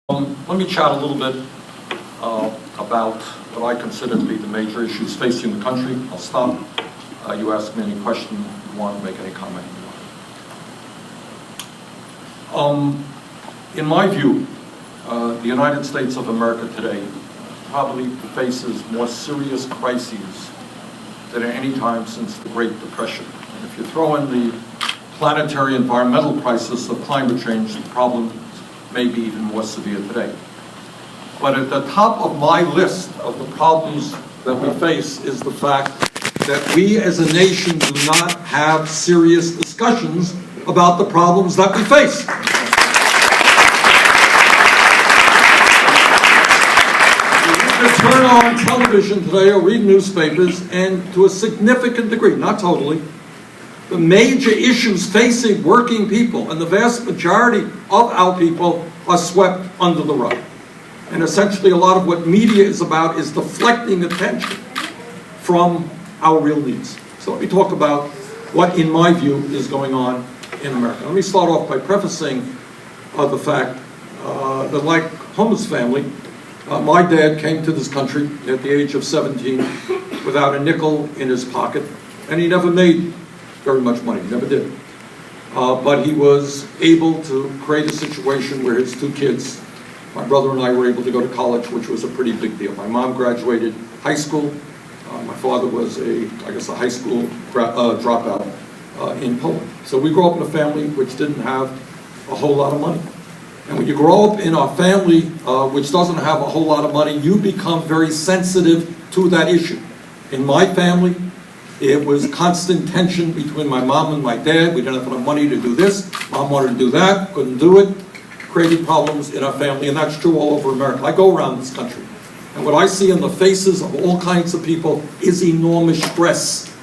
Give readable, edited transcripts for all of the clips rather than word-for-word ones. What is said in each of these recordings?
Let me chat a little bit about what I consider to be the major issues facing the country. I'll stop. You ask me any question you want, make any comment you want. In my view, the United States of America today probably faces more serious crises than at any time since the Great Depression. And if you throw in the planetary environmental crisis of climate change, the problem may be even more severe today. But at the top of my list of the problems that we face is the fact that we as a nation do not have serious discussions about the problems that we face. You can turn on television today or read newspapers, and to a significant degree, not totally, the major issues facing working people and the vast majority of our people are swept under the rug. And essentially a lot of what media is about is deflecting attention from our real needs. So let me talk about what, in my view, is going on in America. Let me start off by prefacing the fact that, like Homer's family, my dad came to this country at the age of 17 without a nickel in his pocket, and he never made very much money, never did. But he was able to create a situation where his two kids, my brother and I, were able to go to college, which was a pretty big deal. My mom graduated high school. My father was a high school dropout in Poland. So we grew up in a family which didn't have a whole lot of money. And when you grow up in a family which doesn't have a whole lot of money, you become very sensitive to that issue. In my family, it was constant tension between my mom and my dad. We didn't have enough money to do this. Mom wanted to do that, couldn't do it. Creating problems in our family, and that's true all over America. I go around this country, and what I see in the faces of all kinds of people is enormous stress.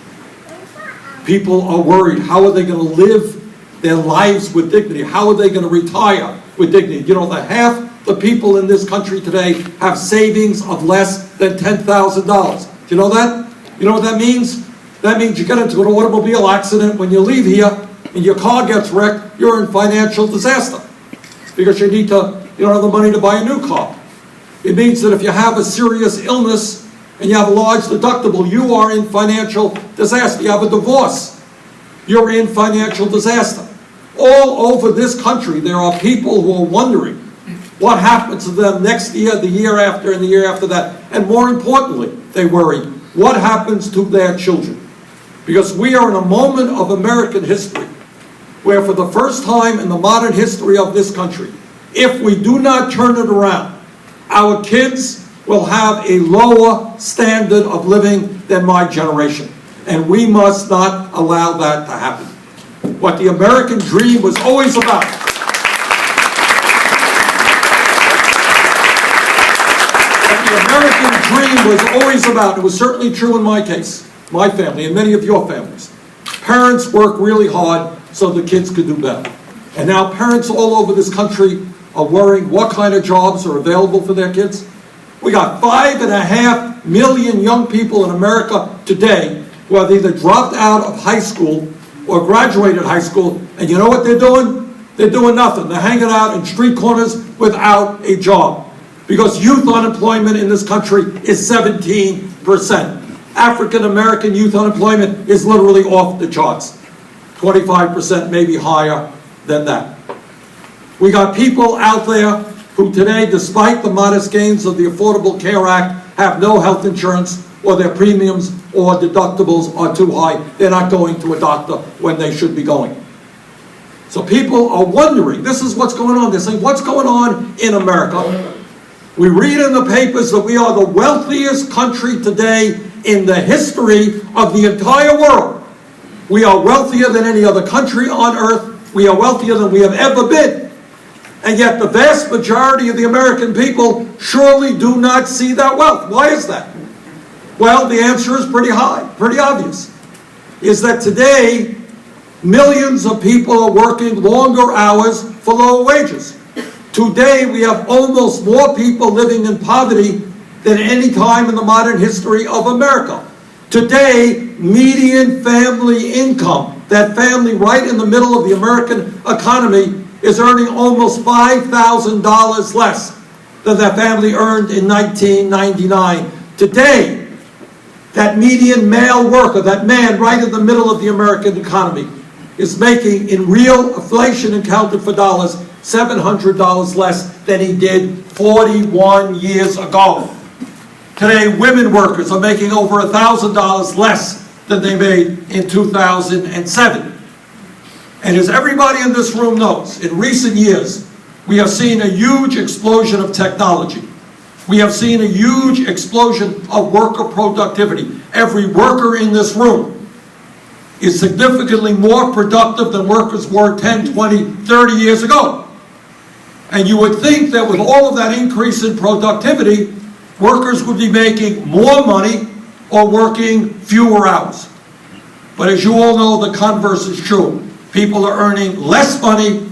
People are worried. How are they going to live their lives with dignity? How are they going to retire with dignity? You know, half the people in this country today have savings of less than $10,000. Do you know that? You know what that means? That means you get into an automobile accident. When you leave here and your car gets wrecked, you're in financial disaster because you don't have the money to buy a new car. It means that if you have a serious illness and you have a large deductible, you are in financial disaster. You have a divorce, you're in financial disaster. All over this country, there are people who are wondering what happens to them next year, the year after, and the year after that. And more importantly, they worry, what happens to their children? Because we are in a moment of American history where for the first time in the modern history of this country, if we do not turn it around, our kids will have a lower standard of living than my generation. And we must not allow that to happen. What the American dream was always about. What the American dream was always about, it was certainly true in my case, my family, and many of your families. Parents work really hard so the kids could do better. And now parents all over this country are worrying what kind of jobs are available for their kids. We got 5.5 million young people in America today who have either dropped out of high school or graduated high school, and you know what they're doing? They're doing nothing. They're hanging out in street corners without a job. Because youth unemployment in this country is 17%. African American youth unemployment is literally off the charts. 25%, maybe higher than that. We got people out there who today, despite the modest gains of the Affordable Care Act, have no health insurance, or their premiums or deductibles are too high. They're not going to a doctor when they should be going. So people are wondering, this is what's going on. They're saying, what's going on in America? We read in the papers that we are the wealthiest country today in the history of the entire world. We are wealthier than any other country on earth. We are wealthier than we have ever been. And yet the vast majority of the American people surely do not see that wealth. Why is that? Well, the answer is pretty obvious. Is that today, millions of people are working longer hours for lower wages. Today, we have almost more people living in poverty than any time in the modern history of America. Today, median family income, that family right in the middle of the American economy, is earning almost $5,000 less than that family earned in 1999. Today, that median male worker, that man right in the middle of the American economy, is making, in real inflation and counted for dollars, $700 less than he did 41 years ago. Today, women workers are making over $1,000 less than they made in 2007. And as everybody in this room knows, in recent years, we have seen a huge explosion of technology. We have seen a huge explosion of worker productivity. Every worker in this room is significantly more productive than workers were 10, 20, 30 years ago. And you would think that with all of that increase in productivity, workers would be making more money or working fewer hours. But as you all know, the converse is true. People are earning less money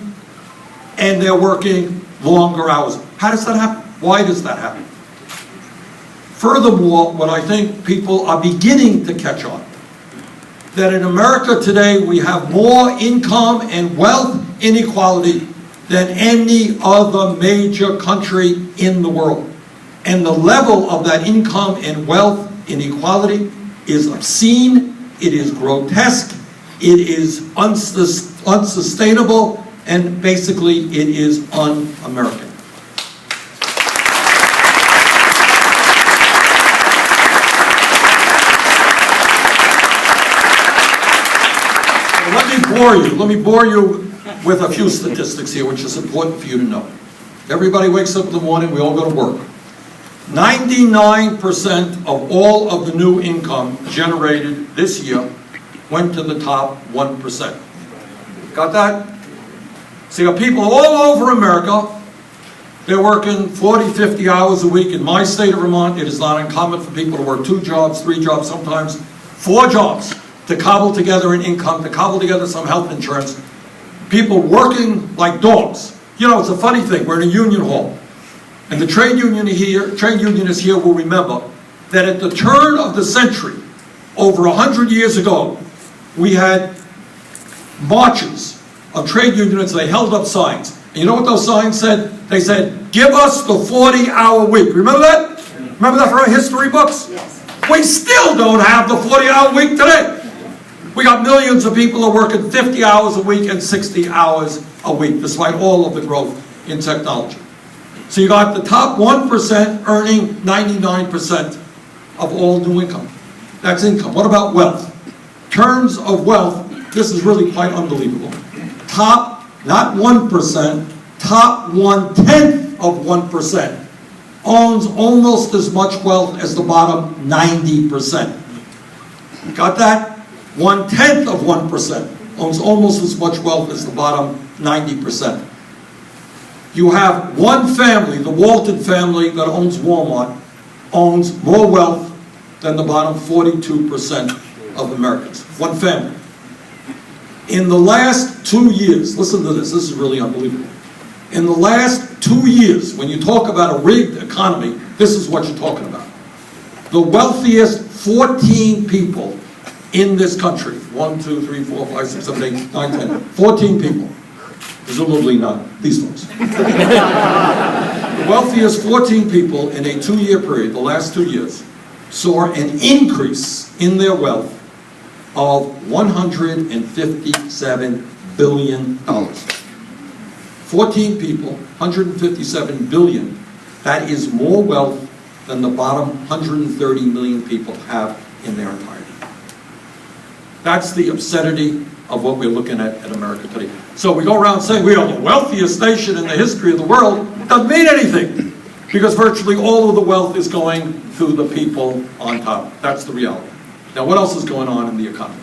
and they're working longer hours. How does that happen? Why does that happen? Furthermore, what I think people are beginning to catch on, that in America today we have more income and wealth inequality than any other major country in the world. And the level of that income and wealth inequality is obscene, it is grotesque, it is unsustainable, and basically it is un-American. Let me bore you with a few statistics here, which is important for you to know. Everybody wakes up in the morning, we all go to work. 99% of all of the new income generated this year went to the top 1%. Got that? So you got people all over America, they're working 40, 50 hours a week. In my state of Vermont, it is not uncommon for people to work 2 jobs, 3 jobs, sometimes 4 jobs, to cobble together an income, to cobble together some health insurance. People working like dogs. You know, it's a funny thing. We're in a union hall. And the trade unionists here will remember that at the turn of the century, over 100 years ago, we had marches of trade unionists. They held up signs. And you know what those signs said? They said, give us the 40-hour week. Remember that? Remember that from our history books? Yes. We still don't have the 40-hour week today. We got millions of people who are working 50 hours a week and 60 hours a week, despite all of the growth in technology. So you got the top 1% earning 99% of all new income. That's income. What about wealth? In terms of wealth, this is really quite unbelievable. Top, not 1%, top 1/10 of 1% owns almost as much wealth as the bottom 90%. Got that? 1/10 of 1% owns almost as much wealth as the bottom 90%. You have one family, the Walton family that owns Walmart, owns more wealth than the bottom 42% of Americans. One family. In the last 2 years, listen to this is really unbelievable. In the last 2 years, when you talk about a rigged economy, this is what you're talking about. The wealthiest 14 people in this country, 1, 2, 3, 4, 5, 6, 7, 8, 9, 10, 14 people, presumably not these folks. The wealthiest 14 people in a 2-year period, the last 2 years, saw an increase in their wealth of $157 billion. 14 people, $157 billion. That is more wealth than the bottom 130 million people have in their entirety. That's the obscenity of what we're looking at America today. So we go around saying we are the wealthiest nation in the history of the world. Doesn't mean anything, because virtually all of the wealth is going to the people on top. That's the reality. Now, what else is going on in the economy?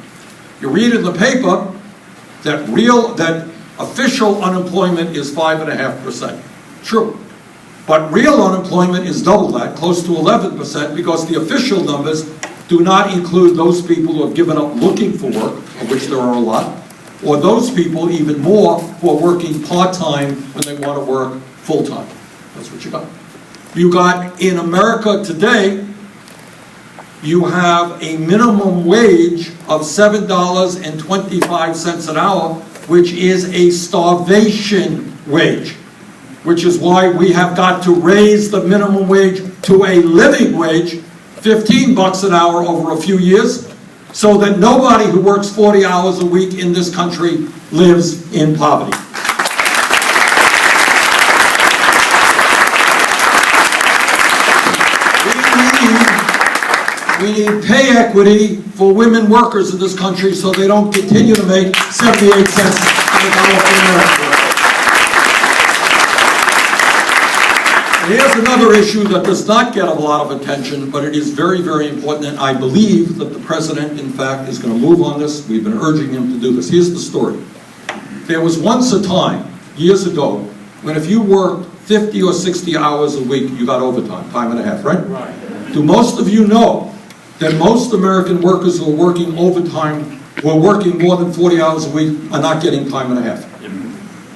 You read in the paper that official unemployment is 5.5%. True. But real unemployment is double that, close to 11%, because the official numbers do not include those people who have given up looking for work, of which there are a lot, or those people, even more, who are working part-time when they want to work full-time. That's what you got. You got, in America today, you have a minimum wage of $7.25 an hour which is a starvation wage, which is why we have got to raise the minimum wage to a living wage, 15 bucks an hour over a few years, so that nobody who works 40 hours a week in this country lives in poverty. We need pay equity for women workers in this country so they don't continue to make 78 cents on the dollar per American. Here's another issue that does not get a lot of attention, but it is very, very important, and I believe that the president, in fact, is going to move on this. We've been urging him to do this. Here's the story. There was once a time, years ago, when if you worked 50 or 60 hours a week, you got overtime, time and a half, right? Right. Do most of you know that most American workers who are working overtime, who are working more than 40 hours a week, are not getting time and a half?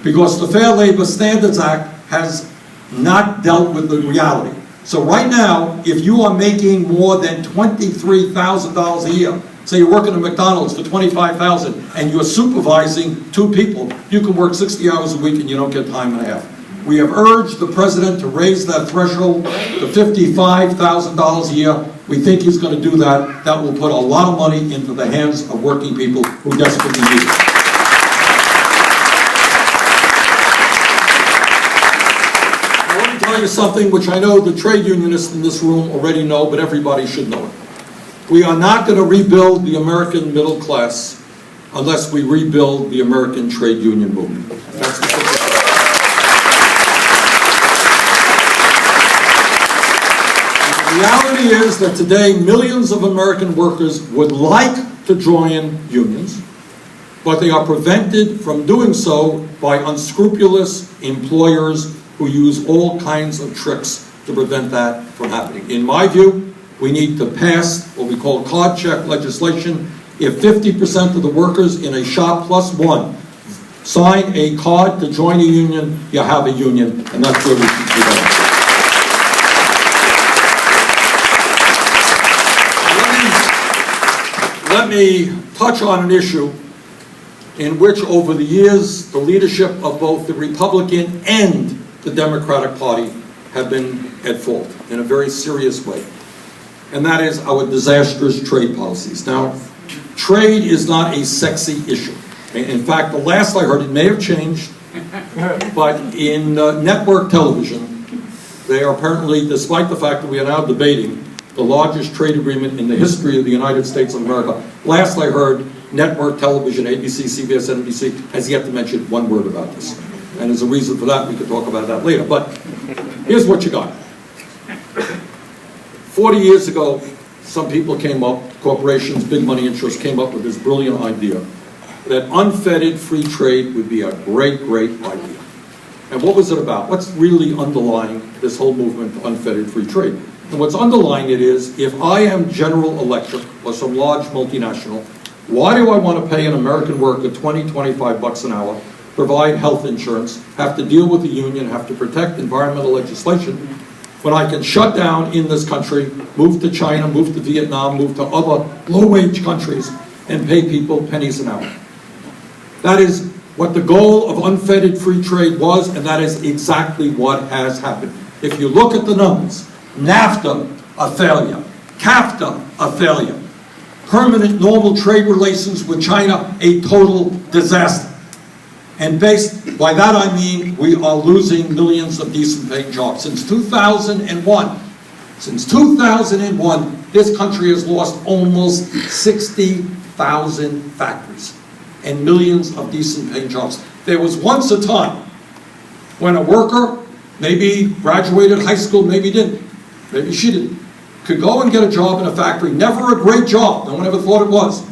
Because the Fair Labor Standards Act has not dealt with the reality. So right now, if you are making more than $23,000 a year, say you're working at McDonald's for $25,000 and you're supervising 2 people, you can work 60 hours a week and you don't get time and a half. We have urged the president to raise that threshold to $55,000 a year. We think he's going to do that. That will put a lot of money into the hands of working people who desperately need it. Now, let me tell you something which I know the trade unionists in this room already know, but everybody should know it. We are not going to rebuild the American middle class unless we rebuild the American trade union movement. That's the purpose. The reality is that today millions of American workers would like to join unions, but they are prevented from doing so by unscrupulous employers who use all kinds of tricks to prevent that from happening. In my view, we need to pass what we call card check legislation. If 50% of the workers in a shop plus one sign a card to join a union, you have a union, and that's where we should be going. Let me touch on an issue in which over the years the leadership of both the Republican and the Democratic Party have been at fault in a very serious way, and that is our disastrous trade policies. Now, trade is not a sexy issue. In fact, the last I heard, it may have changed, but in network television, they are apparently, despite the fact that we are now debating the largest trade agreement in the history of the United States of America. Last I heard, network television, ABC, CBS, NBC, has yet to mention one word about this. And there's a reason for that. We could talk about that later. But here's what you got. 40 years ago, some people came up, corporations, big money interests, came up with this brilliant idea that unfettered free trade would be a great, great idea. And what was it about? What's really underlying this whole movement to unfettered free trade? And what's underlying it is, if I am General Electric or some large multinational, why do I want to pay an American worker 20, 25 bucks an hour, provide health insurance, have to deal with the union, have to protect environmental legislation, when I can shut down in this country, move to China, move to Vietnam, move to other low-wage countries, and pay people pennies an hour? That is what the goal of unfettered free trade was, and that is exactly what has happened. If you look at the numbers, NAFTA, a failure. CAFTA, a failure. Permanent normal trade relations with China, a total disaster. And by that I mean we are losing millions of decent paying jobs. Since 2001, this country has lost almost 60,000 factories and millions of decent paying jobs. There was once a time when a worker, maybe graduated high school, maybe didn't, maybe she didn't, could go and get a job in a factory. Never a great job. No one ever thought it was.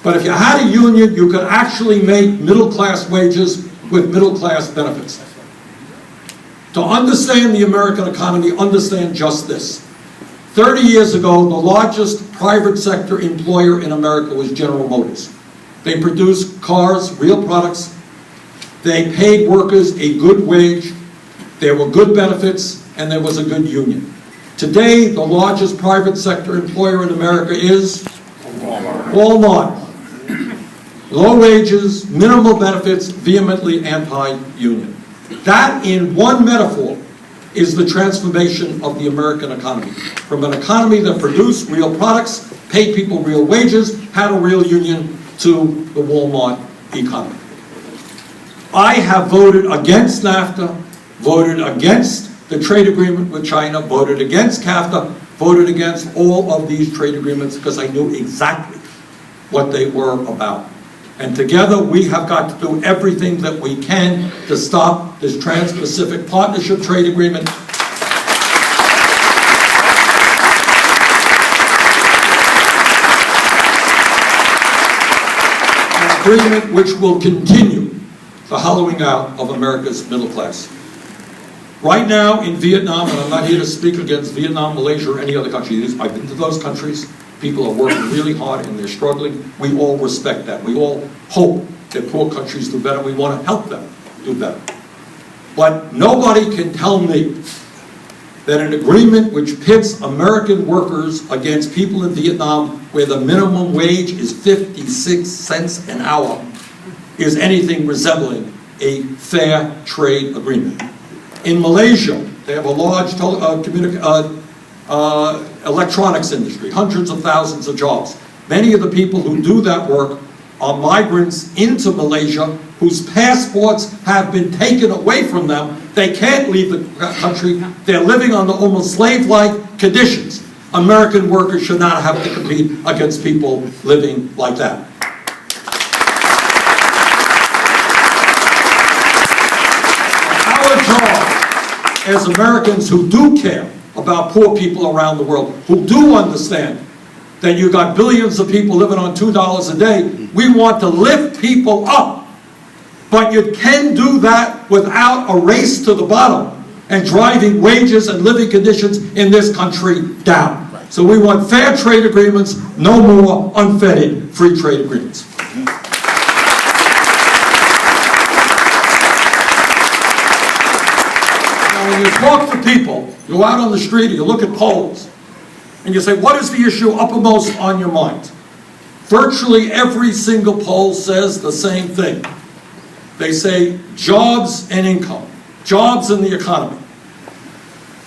But if you had a union, you could actually make middle-class wages with middle-class benefits. To understand the American economy, understand just this. 30 years ago, the largest private sector employer in America was General Motors. They produced cars, real products. They paid workers a good wage. There were good benefits, and there was a good union. Today, the largest private sector employer in America is Walmart. low wages, minimal benefits, vehemently anti-union. That, in one metaphor, is the transformation of the American economy. From an economy that produced real products, paid people real wages, had a real union, to the Walmart economy. I have voted against NAFTA, voted against the trade agreement with China, voted against CAFTA, voted against all of these trade agreements because I knew exactly what they were about. And together we have got to do everything that we can to stop this Trans-Pacific Partnership Trade Agreement. An agreement which will continue the hollowing out of America's middle class. Right now in Vietnam, and I'm not here to speak against Vietnam, Malaysia, or any other country. I've been to those countries. People are working really hard and they're struggling. We all respect that. We all hope that poor countries do better. We want to help them do better. But nobody can tell me that an agreement which pits American workers against people in Vietnam where the minimum wage is 56 cents an hour is anything resembling a fair trade agreement. In Malaysia, they have a large electronics industry, hundreds of thousands of jobs. Many of the people who do that work are migrants into Malaysia whose passports have been taken away from them. They can't leave the country. They're living under almost slave-like conditions. American workers should not have to compete against people living like that. Our job as Americans who do care about poor people around the world, who do understand that you got billions of people living on $2 a day, we want to lift people up. But you can do that without a race to the bottom and driving wages and living conditions in this country down. So we want fair trade agreements, no more unfettered free trade agreements. When you talk to people, you go out on the street, or you look at polls, and you say, what is the issue uppermost on your mind? Virtually every single poll says the same thing. They say jobs and income, jobs and the economy.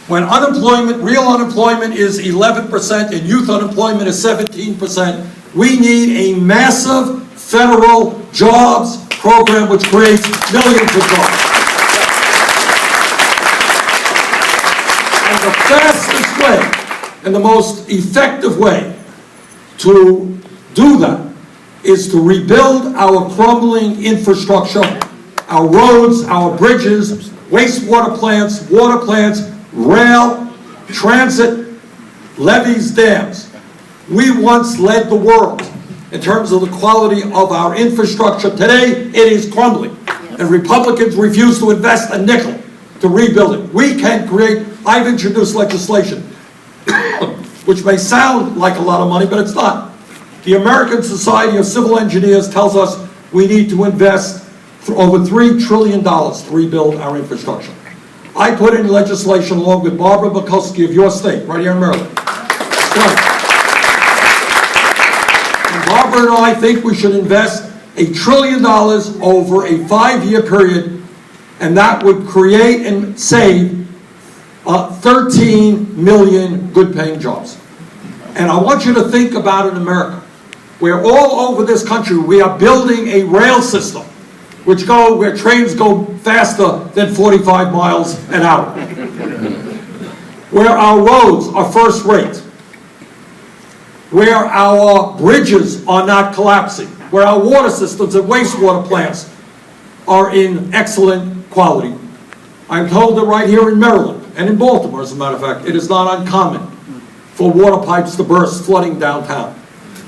When unemployment, real unemployment is 11% and youth unemployment is 17%, we need a massive federal jobs program which creates millions of jobs. And the fastest way and the most effective way to do that is to rebuild our crumbling infrastructure, our roads, our bridges, wastewater plants, water plants, rail, transit, levees, dams. We once led the world in terms of the quality of our infrastructure. Today, it is crumbling, and Republicans refuse to invest a nickel to rebuild it. We can create, I've introduced legislation, which may sound like a lot of money, but it's not. The American Society of Civil Engineers tells us we need to invest over $3 trillion to rebuild our infrastructure. I put in legislation along with Barbara Bukowski of your state, right here in Maryland. And Barbara and I think we should invest $1 trillion over a 5-year period, and that would create and save 13 million good-paying jobs. And I want you to think about it in America, where all over this country we are building a rail system where trains go faster than 45 miles an hour, where our roads are first rate, where our bridges are not collapsing, where our water systems and wastewater plants are in excellent quality. I'm told that right here in Maryland, and in Baltimore as a matter of fact, it is not uncommon for water pipes to burst flooding downtown.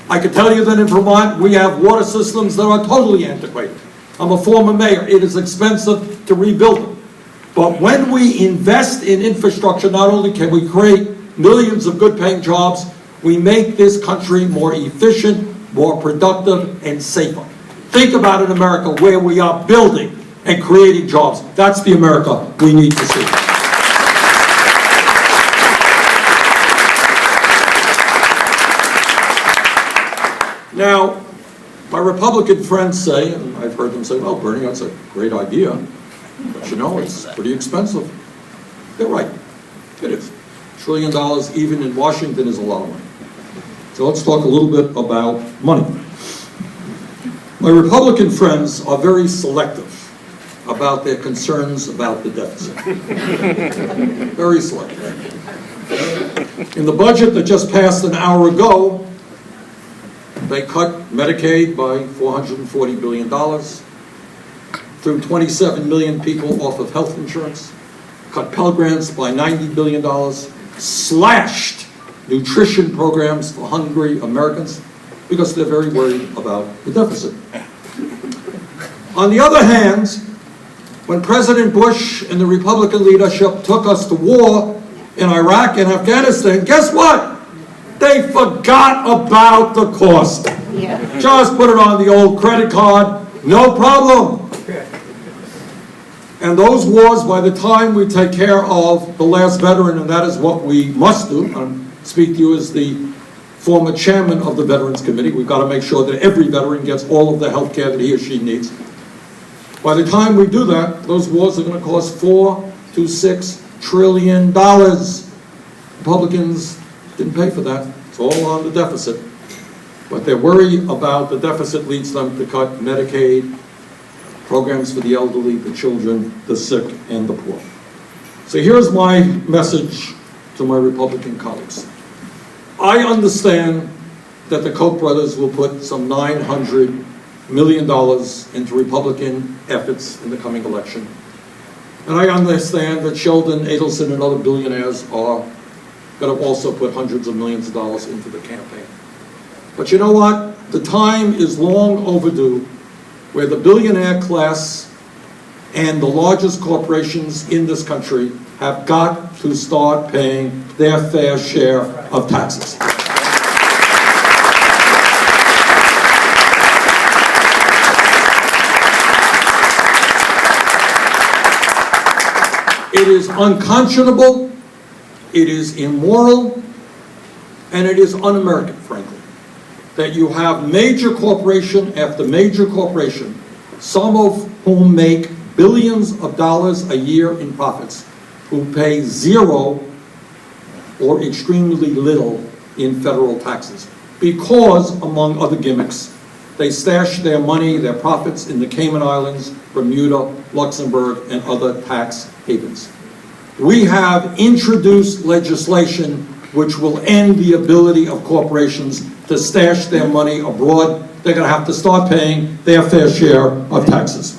I can tell you that in Vermont we have water systems that are totally antiquated. I'm a former mayor. It is expensive to rebuild them. But when we invest in infrastructure, not only can we create millions of good-paying jobs, we make this country more efficient, more productive, and safer. Think about it, America, where we are building and creating jobs. That's the America we need to see. Now, my Republican friends say, and I've heard them say, well, Bernie, that's a great idea, but you know, it's pretty expensive. They're right. It is. $1 trillion, even in Washington, is a lot of money. So let's talk a little bit about money. My Republican friends are very selective about their concerns about the deficit. Very selective. In the budget that just passed an hour ago, they cut Medicaid by $440 billion, threw 27 million people off of health insurance, cut Pell Grants by $90 billion, slashed nutrition programs for hungry Americans because they're very worried about the deficit. On the other hand, when President Bush and the Republican leadership took us to war in Iraq and Afghanistan, guess what? They forgot about the cost. Yeah. Just put it on the old credit card, no problem. And those wars, by the time we take care of the last veteran, and that is what we must do, I speak to you as the former chairman of the Veterans Committee, we've got to make sure that every veteran gets all of the health care that he or she needs. By the time we do that, those wars are going to cost $4 to $6 trillion. Republicans didn't pay for that. It's all on the deficit. But their worry about the deficit leads them to cut Medicaid, programs for the elderly, the children, the sick, and the poor. So here's my message to my Republican colleagues. I understand that the Koch brothers will put some $900 million into Republican efforts in the coming election. And I understand that Sheldon Adelson and other billionaires are going to also put hundreds of millions of dollars into the campaign. But you know what? The time is long overdue where the billionaire class and the largest corporations in this country have got to start paying their fair share of taxes. It is unconscionable, it is immoral, and it is un-American, frankly, that you have major corporation after major corporation, some of whom make billions of dollars a year in profits, who pay zero or extremely little in federal taxes, because, among other gimmicks, they stash their money, their profits in the Cayman Islands, Bermuda, Luxembourg, and other tax havens. We have introduced legislation which will end the ability of corporations to stash their money abroad. They're going to have to start paying their fair share of taxes.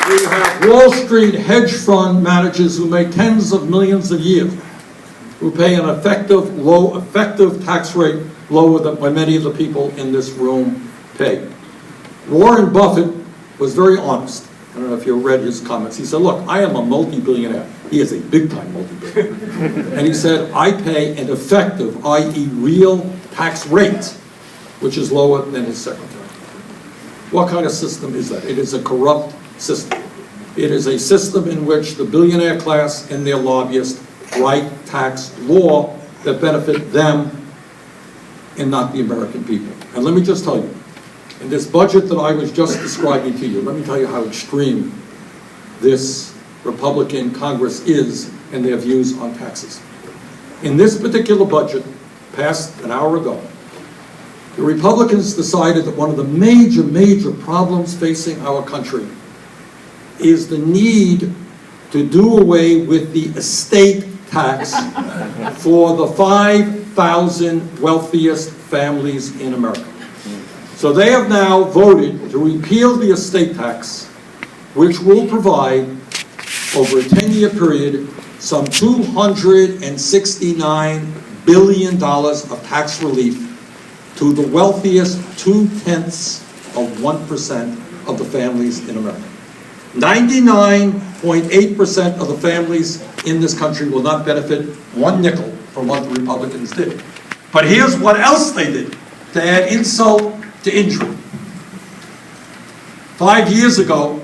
We have Wall Street hedge fund managers who make tens of millions a year, who pay an effective tax rate lower than what many of the people in this room pay. Warren Buffett was very honest. I don't know if you read his comments. He said, look, I am a multi-billionaire. He is a big-time multi-billionaire. And he said, I pay an effective, i.e. real tax rate, which is lower than his secretary. What kind of system is that? It is a corrupt system. It is a system in which the billionaire class and their lobbyists write tax law that benefit them and not the American people. And let me just tell you, in this budget that I was just describing to you, let me tell you how extreme this Republican Congress is in their views on taxes. In this particular budget, passed an hour ago, the Republicans decided that one of the major problems facing our country is the need to do away with the estate tax for the 5,000 wealthiest families in America. So they have now voted to repeal the estate tax, which will provide, over a 10-year period, some $269 billion of tax relief to the wealthiest 0.2% of the families in America. 99.8% of the families in this country will not benefit one nickel from what the Republicans did. But here's what else they did, to add insult to injury. 5 years ago,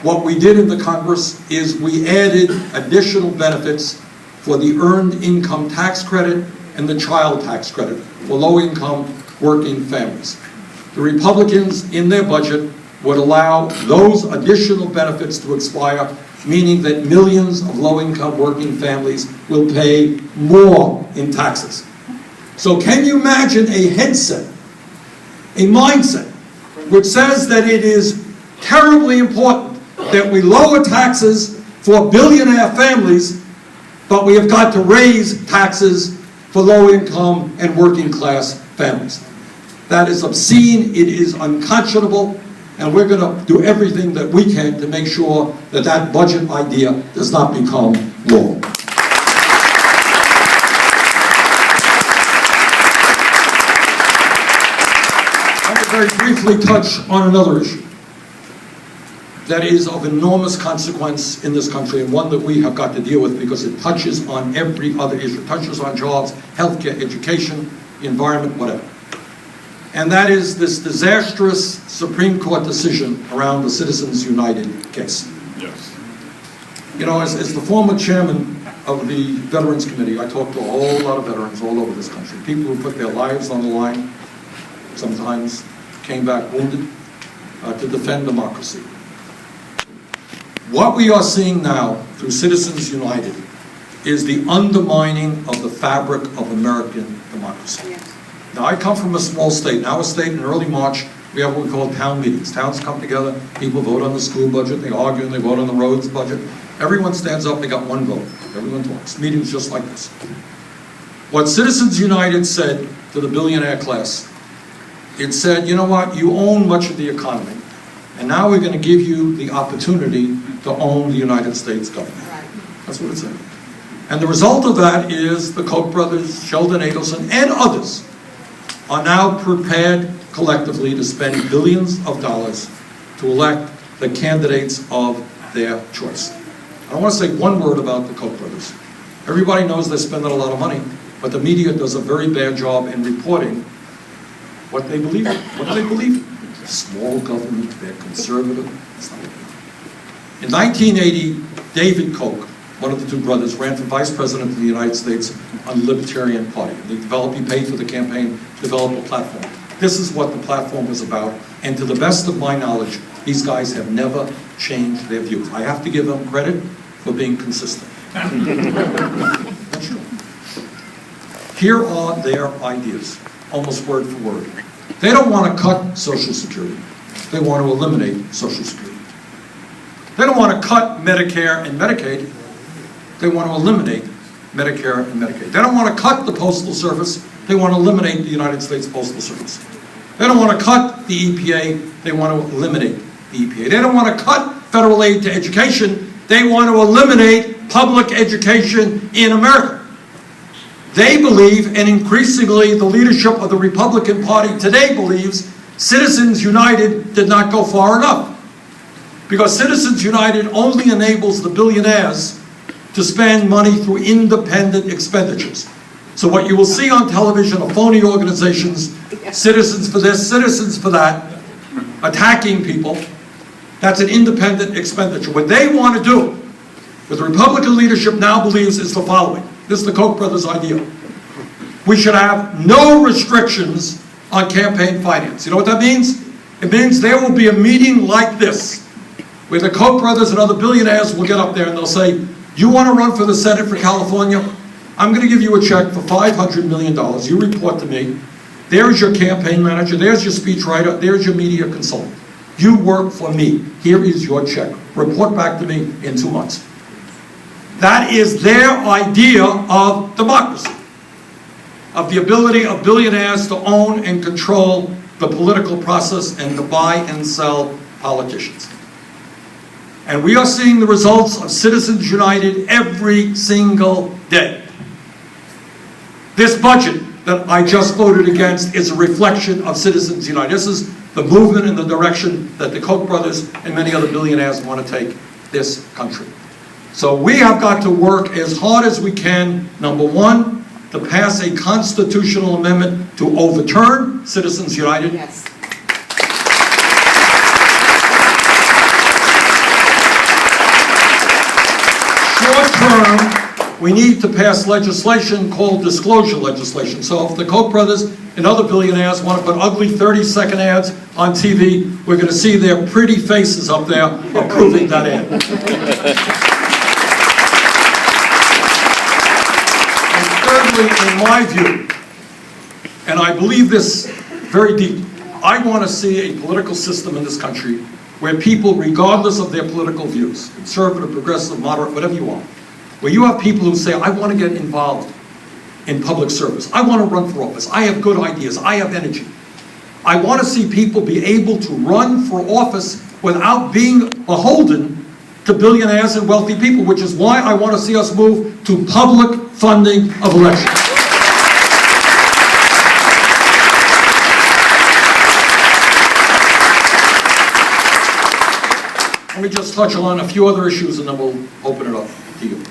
what we did in the Congress is we added additional benefits for the earned income tax credit and the child tax credit for low-income working families. The Republicans, in their budget, would allow those additional benefits to expire, meaning that millions of low-income working families will pay more in taxes. So can you imagine a headset, a mindset, which says that it is terribly important that we lower taxes for billionaire families, but we have got to raise taxes for low-income and working-class families? That is obscene, it is unconscionable, and we're going to do everything that we can to make sure that that budget idea does not become law. I will very briefly touch on another issue that is of enormous consequence in this country, and one that we have got to deal with because it touches on every other issue. It touches on jobs, healthcare, education, environment, whatever. And that is this disastrous Supreme Court decision around the Citizens United case. Yes. You know, as the former chairman of the Veterans Committee, I talked to a whole lot of veterans all over this country, people who put their lives on the line, sometimes came back wounded, to defend democracy. What we are seeing now through Citizens United is the undermining of the fabric of American democracy. Yes. Now, I come from a small state. In our state, in early March, we have what we call town meetings. Towns come together, people vote on the school budget, they argue, and they vote on the roads budget. Everyone stands up, they got one vote. Everyone talks. Meetings just like this. What Citizens United said to the billionaire class, it said, you know what, you own much of the economy, and now we're going to give you the opportunity to own the United States government. Right. That's what it said. And the result of that is the Koch brothers, Sheldon Adelson, and others are now prepared collectively to spend billions of dollars to elect the candidates of their choice. I want to say one word about the Koch brothers. Everybody knows they're spending a lot of money, but the media does a very bad job in reporting what they believe in. What do they believe in? Small government, they're conservative. It's not what they believe. In 1980, David Koch, one of the two brothers, ran for vice president of the United States on the Libertarian Party. He paid for the campaign to develop a platform. This is what the platform was about, and to the best of my knowledge, these guys have never changed their views. I have to give them credit for being consistent. That's true. Here are their ideas, almost word for word. They don't want to cut Social Security. They want to eliminate Social Security. They don't want to cut Medicare and Medicaid. They want to eliminate Medicare and Medicaid. They don't want to cut the Postal Service. They want to eliminate the United States Postal Service. They don't want to cut the EPA. They want to eliminate the EPA. They don't want to cut federal aid to education. They want to eliminate public education in America. They believe, and increasingly the leadership of the Republican Party today believes, Citizens United did not go far enough. Because Citizens United only enables the billionaires to spend money through independent expenditures. So what you will see on television are phony organizations, citizens for this, citizens for that, attacking people. That's an independent expenditure. What they want to do, what the Republican leadership now believes, is the following. This is the Koch brothers' idea. We should have no restrictions on campaign finance. You know what that means? It means there will be a meeting like this, where the Koch brothers and other billionaires will get up there and they'll say, you want to run for the Senate for California? I'm going to give you a check for $500 million. You report to me. There's your campaign manager. There's your speechwriter. There's your media consultant. You work for me. Here is your check. Report back to me in 2 months. That is their idea of democracy, of the ability of billionaires to own and control the political process and to buy and sell politicians. And we are seeing the results of Citizens United every single day. This budget that I just voted against is a reflection of Citizens United. This is the movement and the direction that the Koch brothers and many other billionaires want to take this country. So we have got to work as hard as we can, number one, to pass a constitutional amendment to overturn Citizens United. Yes. Short term, we need to pass legislation called disclosure legislation. So if the Koch brothers and other billionaires want to put ugly 30-second ads on TV, we're going to see their pretty faces up there approving that ad. And thirdly, in my view, and I believe this very deep, I want to see a political system in this country where people, regardless of their political views, conservative, progressive, moderate, whatever you want, where you have people who say, I want to get involved in public service. I want to run for office. I have good ideas. I have energy. I want to see people be able to run for office without being beholden to billionaires and wealthy people, which is why I want to see us move to public funding of elections. Let me just touch on a few other issues and then we'll open it up to you.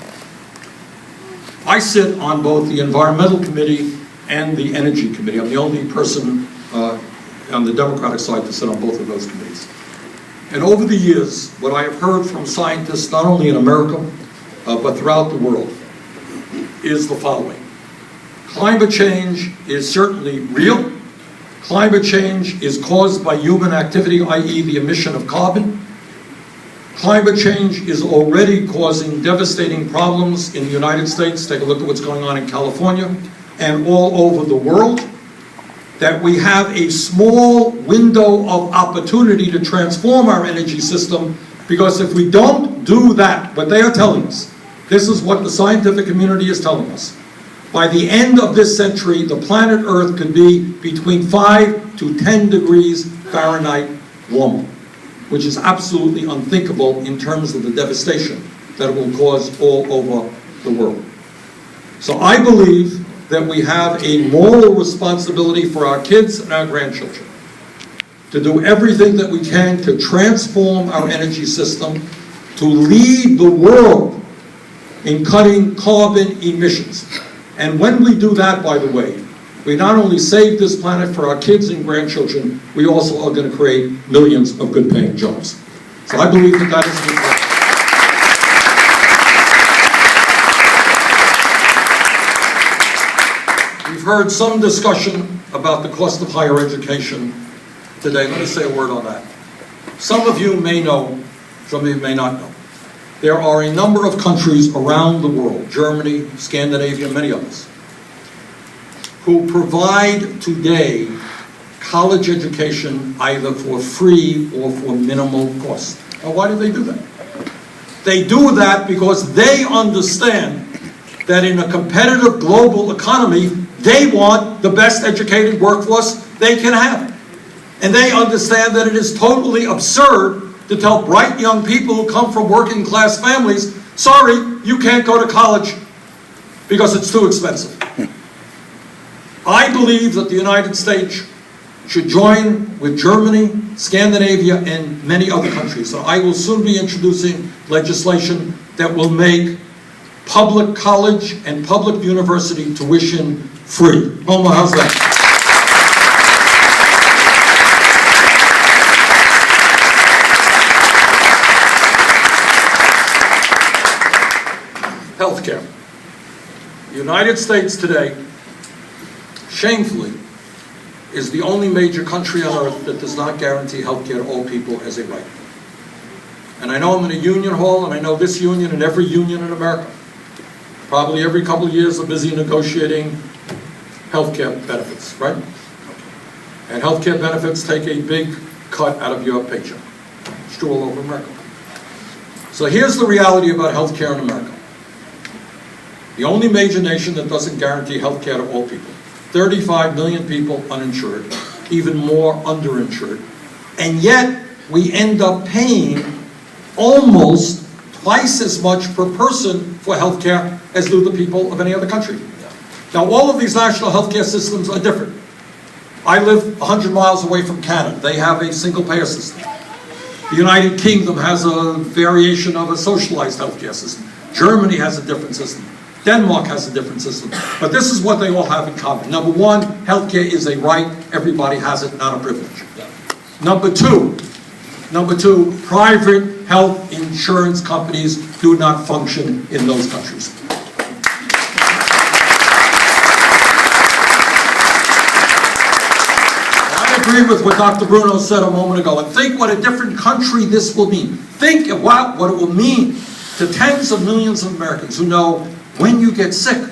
I sit on both the Environmental Committee and the Energy Committee. I'm the only person on the Democratic side to sit on both of those committees. And over the years, what I have heard from scientists, not only in America, but throughout the world, is the following. Climate change is certainly real. Climate change is caused by human activity, i.e. the emission of carbon. Climate change is already causing devastating problems in the United States. Take a look at what's going on in California and all over the world. That we have a small window of opportunity to transform our energy system, because if we don't do that, what they are telling us, this is what the scientific community is telling us, by the end of this century, the planet Earth could be between 5 to 10 degrees Fahrenheit warmer, which is absolutely unthinkable in terms of the devastation that it will cause all over the world. So I believe that we have a moral responsibility for our kids and our grandchildren to do everything that we can to transform our energy system, to lead the world in cutting carbon emissions. And when we do that, by the way, we not only save this planet for our kids and grandchildren, we also are going to create millions of good-paying jobs. So I believe that that is important. We've heard some discussion about the cost of higher education today. Let me say a word on that. Some of you may know, some of you may not know. There are a number of countries around the world, Germany, Scandinavia, many others, who provide today college education either for free or for minimal cost. Now, why do they do that? They do that because they understand that in a competitive global economy, they want the best educated workforce they can have. And they understand that it is totally absurd to tell bright young people who come from working class families, sorry, you can't go to college because it's too expensive. I believe that the United States should join with Germany, Scandinavia, and many other countries. So I will soon be introducing legislation that will make public college and public university tuition free. Homer, how's that? Healthcare. The United States today, shamefully, is the only major country on earth that does not guarantee health care to all people as a right. And I know I'm in a union hall, and I know this union and every union in America, probably every couple of years, are busy negotiating health care benefits, right? And health care benefits take a big cut out of your paycheck. It's true all over America. So here's the reality about health care in America. The only major nation that doesn't guarantee health care to all people. 35 million people uninsured, even more underinsured. And yet, we end up paying almost twice as much per person for health care as do the people of any other country. Now, all of these national health care systems are different. I live 100 miles away from Canada. They have a single-payer system. The United Kingdom has a variation of a socialized health care system. Germany has a different system. Denmark has a different system. But this is what they all have in common. Number one, healthcare is a right. Everybody has it, not a privilege. Number two, private health insurance companies do not function in those countries. agree with what Dr. Bruno said a moment ago, and think what a different country this will mean. Think about what it will mean to tens of millions of Americans who know when you get sick,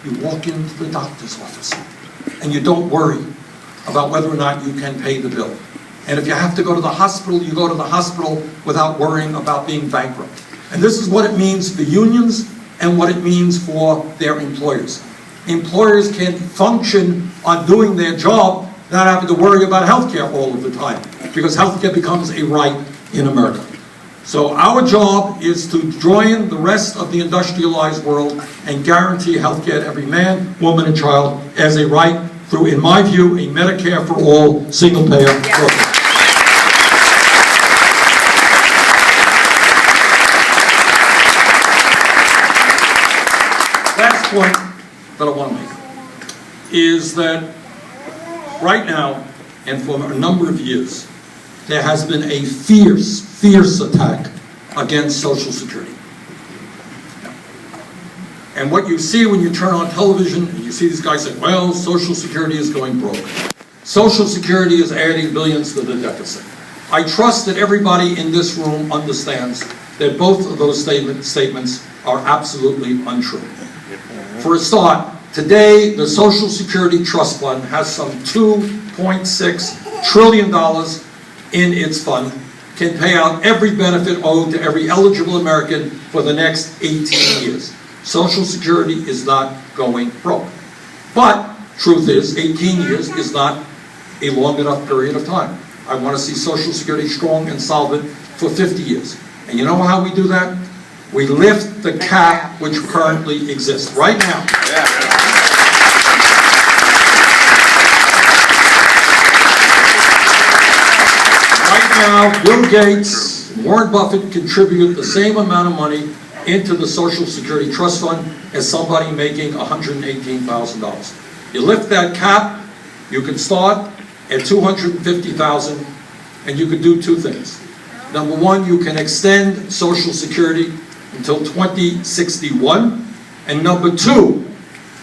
you walk into the doctor's office and you don't worry about whether or not you can pay the bill. And if you have to go to the hospital, you go to the hospital without worrying about being bankrupt. And this is what it means for unions and what it means for their employers. Employers can function on doing their job not having to worry about health care all of the time, because health care becomes a right in America. So our job is to join the rest of the industrialized world and guarantee health care to every man, woman, and child as a right through, in my view, a Medicare for all, single-payer program. Last point that I want to make is that right now, and for a number of years, there has been a fierce attack against Social Security. And what you see when you turn on television, and you see these guys say, well, Social Security is going broke. Social Security is adding billions to the deficit. I trust that everybody in this room understands that both of those statements are absolutely untrue. For a start, today the Social Security Trust Fund has some $2.6 trillion in its fund, can pay out every benefit owed to every eligible American for the next 18 years. Social Security is not going broke. But, truth is, 18 years is not a long enough period of time. I want to see Social Security strong and solvent for 50 years. And you know how we do that? We lift the cap which currently exists right now. Right now, Bill Gates, Warren Buffett contribute the same amount of money into the Social Security Trust Fund as somebody making $118,000. You lift that cap, you can start at $250,000, and you can do two things. Number one, you can extend Social Security until 2061, and number two,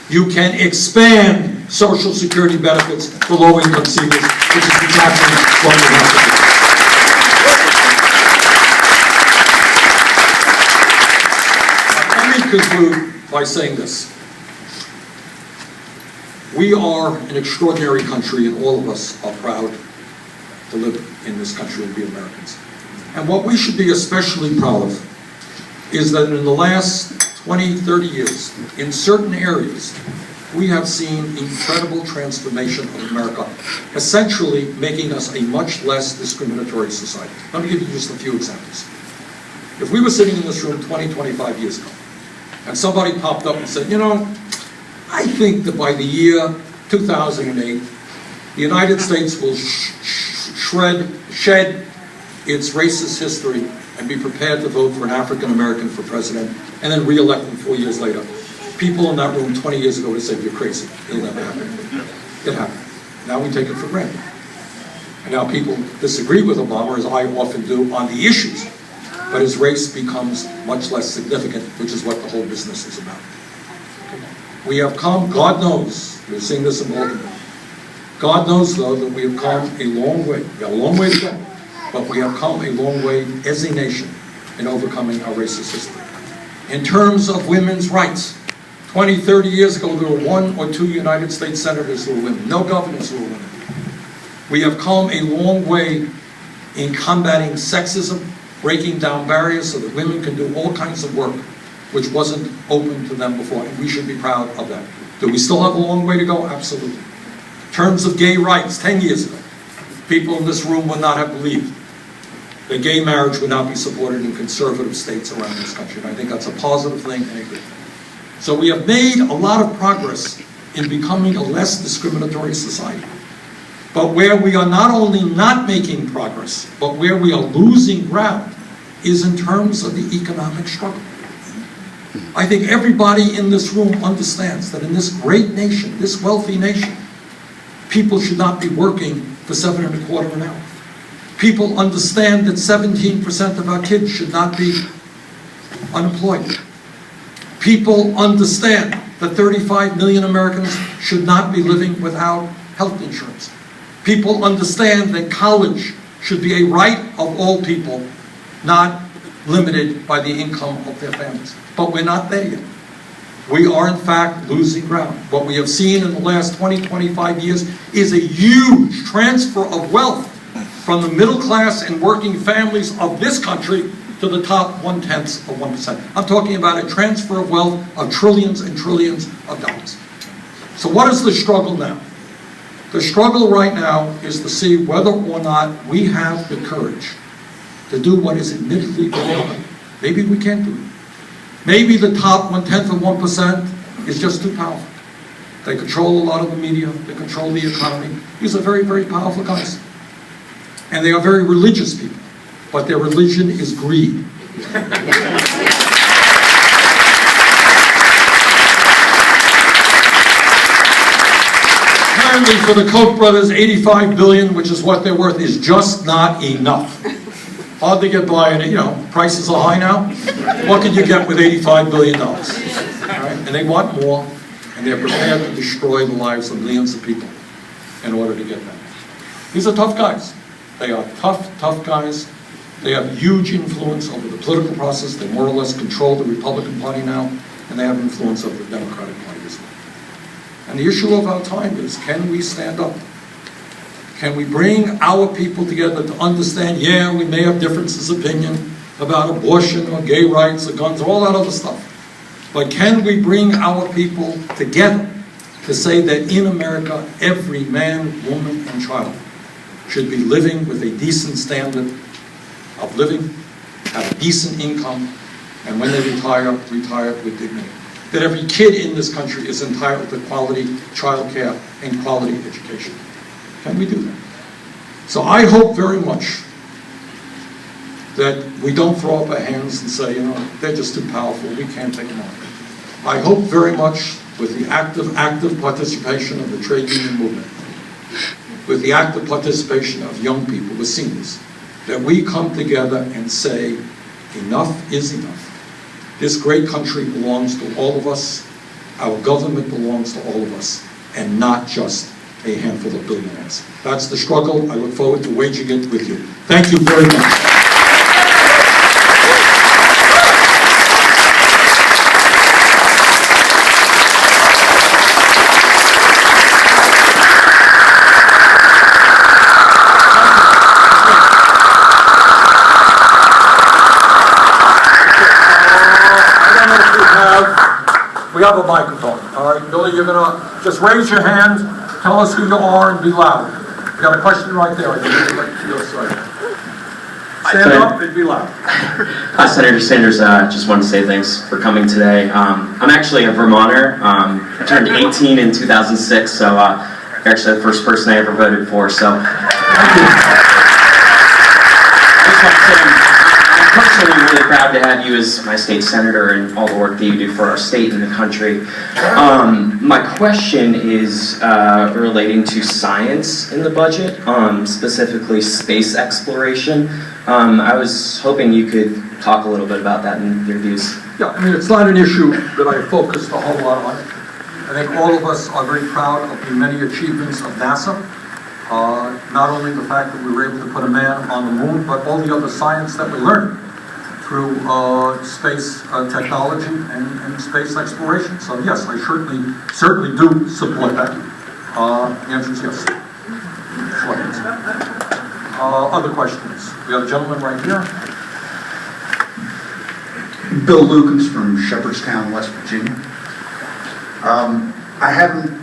you can expand Social Security benefits for low-income seniors, which is exactly what we have to do. Let me conclude by saying this. We are an extraordinary country, and all of us are proud to live in this country and be Americans. And what we should be especially proud of is that in the last 20, 30 years, in certain areas, we have seen incredible transformation of America, essentially making us a much less discriminatory society. Let me give you just a few examples. If we were sitting in this room 20, 25 years ago, and somebody popped up and said, you know, I think that by the year 2008, the United States will shed its racist history and be prepared to vote for an African American for president, and then re-elect him 4 years later. People in that room 20 years ago would have said, you're crazy. It'll never happen. It happened. Now we take it for granted. And now people disagree with Obama, as I often do, on the issues, but his race becomes much less significant, which is what the whole business is about. We have come, God knows, we're seeing this in Baltimore, God knows, though, that we have come a long way. We've got a long way to go, but we have come a long way as a nation in overcoming our racist history. In terms of women's rights, 20, 30 years ago, there were 1 or 2 United States senators who were women, no governors who were women. We have come a long way in combating sexism, breaking down barriers so that women can do all kinds of work which wasn't open to them before, and we should be proud of that. Do we still have a long way to go? Absolutely. In terms of gay rights, 10 years ago, people in this room would not have believed that gay marriage would not be supported in conservative states around this country, and I think that's a positive thing and a good thing. So we have made a lot of progress in becoming a less discriminatory society. But where we are not only not making progress, but where we are losing ground is in terms of the economic struggle. I think everybody in this room understands that in this great nation, this wealthy nation, people should not be working for $7.25 an hour. People understand that 17% of our kids should not be unemployed. People understand that 35 million Americans should not be living without health insurance. People understand that college should be a right of all people, not limited by the income of their families. But we're not there yet. We are, in fact, losing ground. What we have seen in the last 20, 25 years is a huge transfer of wealth from the middle class and working families of this country to the top 0.1%. I'm talking about a transfer of wealth of trillions and trillions of dollars. So what is the struggle now? The struggle right now is to see whether or not we have the courage to do what is admittedly very hard. Maybe we can't do it. Maybe the top 0.1% is just too powerful. They control a lot of the media, they control the economy. These are very, very powerful guys. And they are very religious people, but their religion is greed. Apparently for the Koch brothers, $85 billion, which is what they're worth, is just not enough. Hard to get by, and prices are high now. What can you get with $85 billion? All right? And they want more, and they're prepared to destroy the lives of millions of people in order to get that. These are tough guys. They are tough, tough guys. They have huge influence over the political process. They more or less control the Republican Party now, and they have influence over the Democratic Party as well. And the issue of our time is, can we stand up? Can we bring our people together to understand, yeah, we may have differences of opinion about abortion or gay rights or guns or all that other stuff. But can we bring our people together to say that in America, every man, woman, and child should be living with a decent standard of living, have a decent income, and when they retire with dignity. That every kid in this country is entitled to quality child care and quality education. Can we do that? So I hope very much that we don't throw up our hands and say, they're just too powerful, we can't take them on. I hope very much with the active participation of the trade union movement, with the active participation of young people, the seniors, that we come together and say, enough is enough. This great country belongs to all of us. Our government belongs to all of us, and not just a handful of billionaires. That's the struggle. I look forward to waging it with you. Thank you very much. We have a microphone. All right, Billy, you're gonna just raise your hand, tell us who you are, and be loud. You got a question right there. Stand up and be loud. Hi, Senator Sanders. Just want to say thanks for coming today. I'm actually a Vermonter. I turned 18 in 2006, so you're actually the first person I ever voted for. So, thank you. I'm personally really proud to have you as my state senator and all the work that you do for our state and the country. My question is relating to science in the budget, specifically space exploration. I was hoping you could talk a little bit about that and your views. Yeah, I mean, it's not an issue that I focused a whole lot on. I think all of us are very proud of the many achievements of NASA. Not only the fact that we were able to put a man on the moon, but all the other science that we learned through space technology and space exploration. So yes, I certainly do support that. The answer is yes. Short answer. Other questions? We have a gentleman right here. Bill Lucas from Shepherdstown, West Virginia. I haven't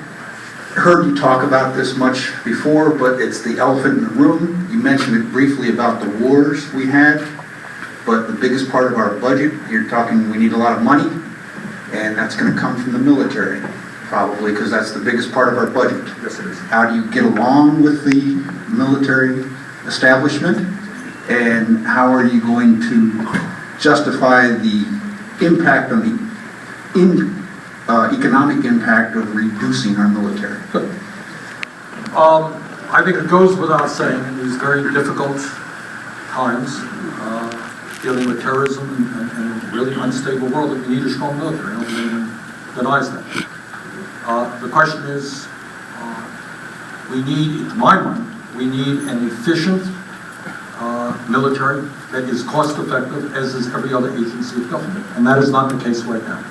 heard you talk about this much before, but it's the elephant in the room. You mentioned it briefly about the wars we had, but the biggest part of our budget, you're talking we need a lot of money, and that's going to come from the military, probably, because that's the biggest part of our budget. Yes, it is. How do you get along with the military establishment, and how are you going to justify the impact on the economic impact of reducing our military? Good. I think it goes without saying in these very difficult times, dealing with terrorism and a really unstable world, that we need a strong military. Nobody even denies that. The question is, we need, to my mind, We need an efficient military that is cost-effective, as is every other agency of government, and that is not the case right now.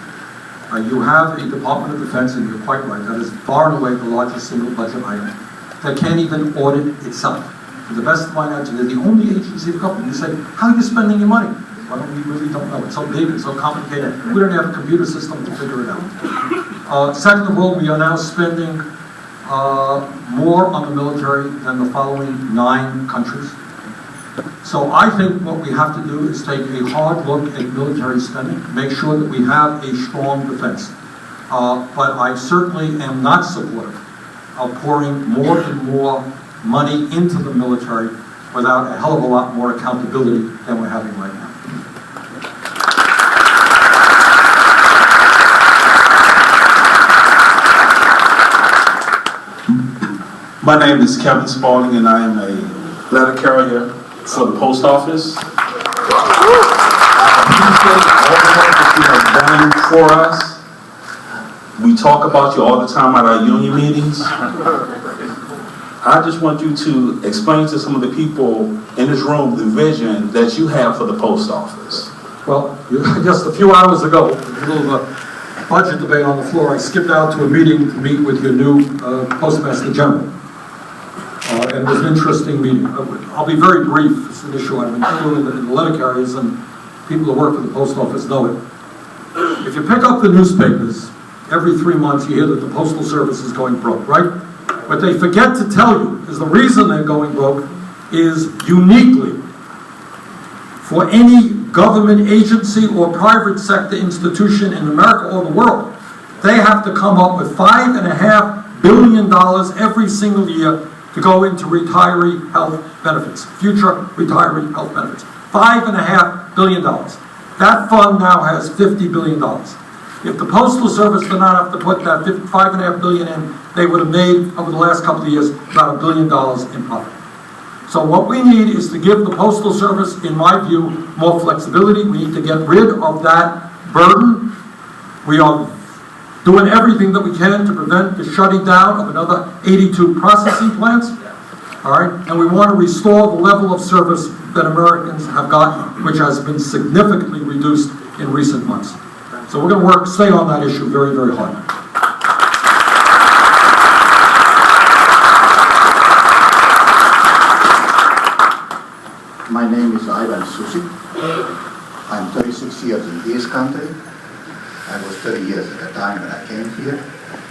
You have a Department of Defense, and you're quite right, that is far and away the largest single budget item, that can't even audit itself. To the best of my knowledge, they're the only agency of government. You say, how are you spending your money? Well, we really don't know. It's so big, it's so complicated. We don't have a computer system to figure it out. Second of all, we are now spending more on the military than the following 9 countries. So I think what we have to do is take a hard look at military spending, make sure that we have a strong defense. But I certainly am not supportive of pouring more and more money into the military without a hell of a lot more accountability than we're having right now. My name is Kevin Spalding, and I am a letter carrier for the post office. I appreciate all the work that you have done for us. We talk about you all the time at our union meetings. I just want you to explain to some of the people in this room the vision that you have for the post office. Well, just a few hours ago, in the middle of a budget debate on the floor, I skipped out to a meeting to meet with your new Postmaster General. And it was an interesting meeting. I'll be very brief. It's an issue I've been dealing with in the letter carriers, and people who work for the post office know it. If you pick up the newspapers, every 3 months you hear that the Postal Service is going broke, right? What they forget to tell you is the reason they're going broke is uniquely for any government agency or private sector institution in America or the world. They have to come up with $5.5 billion every single year to go into retiree health benefits, future retiree health benefits. $5.5 billion. That fund now has $50 billion. If the Postal Service did not have to put that $5.5 billion in, they would have made, over the last couple of years, about $1 billion in profit. So what we need is to give the Postal Service, in my view, more flexibility. We need to get rid of that burden. We are doing everything that we can to prevent the shutting down of another 82 processing plants. All right, and we want to restore the level of service that Americans have gotten, which has been significantly reduced in recent months. So we're going to stay on that issue very, very hard. My name is Ivan Susi. I'm 36 years in this country. I was 30 years at the time when I came here.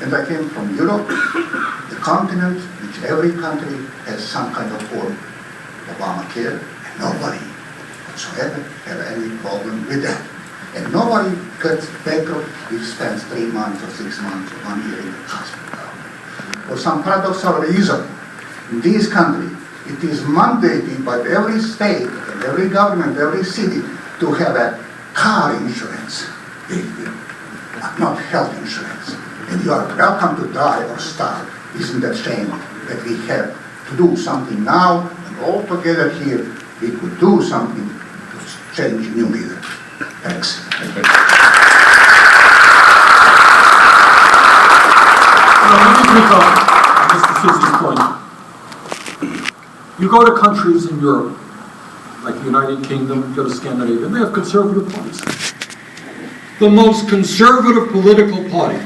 And I came from Europe, the continent which every country has some kind of form of Obamacare, and nobody whatsoever have any problem with that. And nobody gets bankrupt if spends 3 months or 6 months or 1 year in the hospital. For some paradoxal reason, in this country, it is mandated by every state and every government, every city to have a car insurance, not health insurance. And you are welcome to die or starve. Isn't that shame that we have to do something now, and all together here we could do something to change new leader. Thanks. Thank you. Let me pick up Mr. Susi's point. You go to countries in Europe, like the United Kingdom, you go to Scandinavia, they have conservative parties. The most conservative political party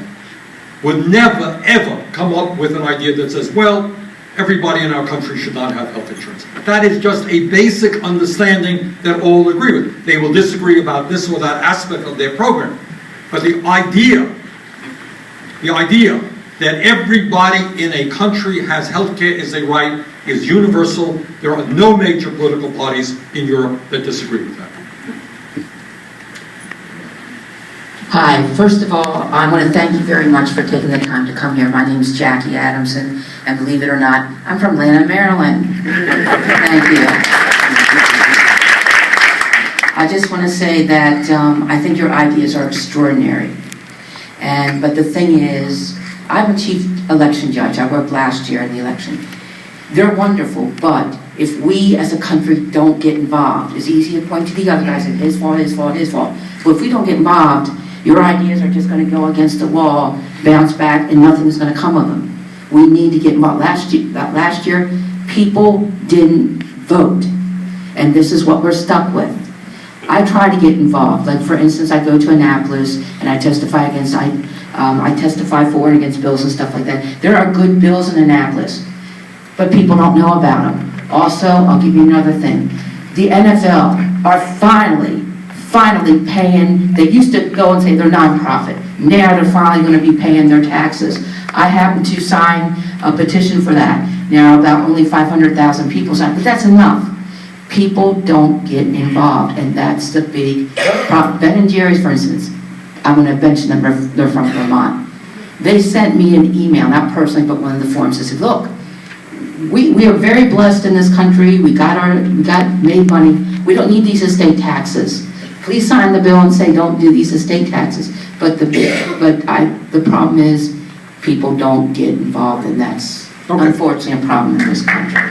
would never, ever come up with an idea that says, well, everybody in our country should not have health insurance. That is just a basic understanding that all agree with. They will disagree about this or that aspect of their program. But the idea that everybody in a country has health care as a right is universal. There are no major political parties in Europe that disagree with that. Hi, first of all, I want to thank you very much for taking the time to come here. My name is Jackie Adamson, and believe it or not, I'm from Atlanta, Maryland. Thank you. I just want to say that I think your ideas are extraordinary. But the thing is, I'm a chief election judge. I worked last year in the election. They're wonderful, but if we as a country don't get involved, it's easy to point to the other guys and his fault, his fault, his fault. But if we don't get involved, your ideas are just going to go against the wall, bounce back, and nothing's going to come of them. We need to get involved. Last year, people didn't vote. And this is what we're stuck with. I try to get involved. Like, for instance, I go to Annapolis and I testify against, I testify for and against bills and stuff like that. There are good bills in Annapolis, but people don't know about them. Also, I'll give you another thing. The NFL are finally paying. They used to go and say they're nonprofit. Now they're finally going to be paying their taxes. I happen to sign a petition for that. Now about only 500,000 people signed, but that's enough. People don't get involved, and that's the big problem. Ben and Jerry's, for instance, I'm going to mention them, they're from Vermont. They sent me an email, not personally, but one of the forms. They said, look, we are very blessed in this country. We got made money. We don't need these estate taxes. Please sign the bill and say don't do these estate taxes. But the problem is people don't get involved, and that's unfortunately a problem in this country.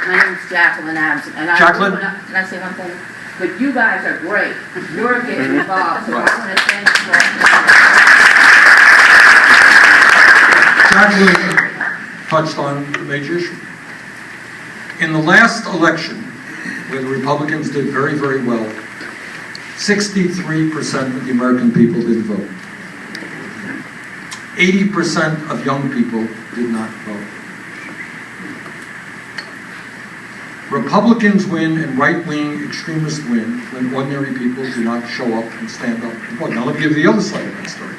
My name's Jacqueline Adams, and Jacqueline? Can I say one thing? But you guys are great. You're getting involved, so I want to thank you all. Jacqueline touched on the major issue. In the last election, where the Republicans did very, very well, 63% of the American people didn't vote. 80% of young people did not vote. Republicans win and right-wing extremists win when ordinary people do not show up and stand up and vote. Now let me give you the other side of that story.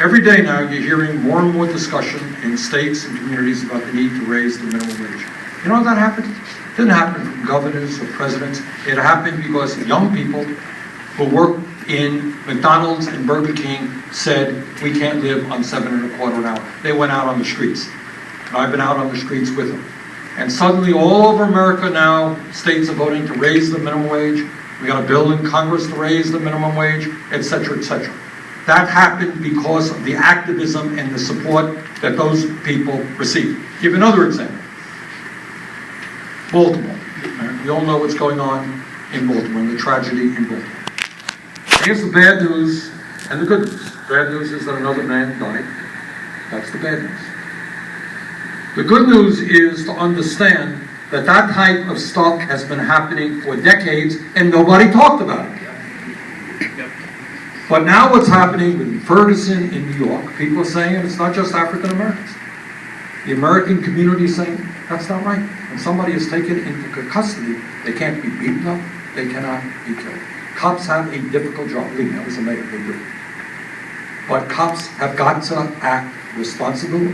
Every day now you're hearing more and more discussion in states and communities about the need to raise the minimum wage. You know how that happened? It didn't happen from governors or presidents. It happened because young people who worked in McDonald's and Burger King said, we can't live on $7.25 an hour. They went out on the streets. And I've been out on the streets with them. And suddenly all over America now, states are voting to raise the minimum wage. We got a bill in Congress to raise the minimum wage, et cetera, et cetera. That happened because of the activism and the support that those people received. Give you another example. Baltimore. We all know what's going on in Baltimore, and the tragedy in Baltimore. Here's the bad news and the good news. Bad news is that another man died. That's the bad news. The good news is to understand that that type of stuff has been happening for decades and nobody talked about it. But now what's happening with Ferguson in New York, people are saying it's not just African Americans. The American community is saying that's not right. When somebody is taken into custody, they can't be beaten up, they cannot be killed. Cops have a difficult job. Believe me, I was a mayor, they do. But cops have got to act responsibly,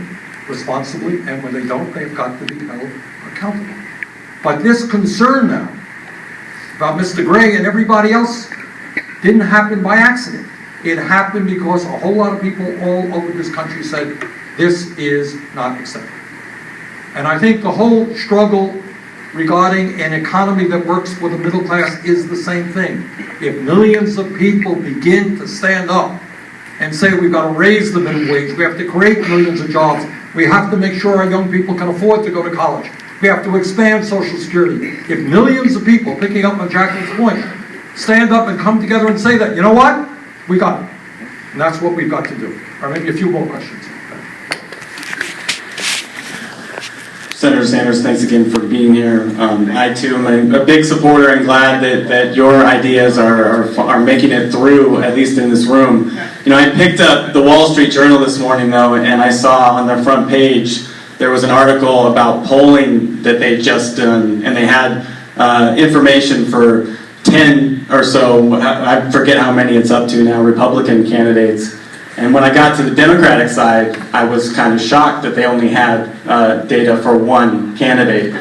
and when they don't, they've got to be held accountable. But this concern now about Mr. Gray and everybody else didn't happen by accident. It happened because a whole lot of people all over this country said, this is not acceptable. And I think the whole struggle regarding an economy that works for the middle class is the same thing. If millions of people begin to stand up and say we've got to raise the minimum wage, we have to create millions of jobs, we have to make sure our young people can afford to go to college, we have to expand Social Security. If millions of people, picking up on Jacqueline's point, stand up and come together and say that, you know what? We got it. And that's what we've got to do. Or maybe a few more questions. Senator Sanders, thanks again for being here. I too am a big supporter and glad that your ideas are making it through, at least in this room. You know, I picked up the Wall Street Journal this morning though, and I saw on their front page there was an article about polling that they'd just done, and they had information for 10 or so, I forget how many it's up to now, Republican candidates. And when I got to the Democratic side, I was kind of shocked that they only had data for one candidate.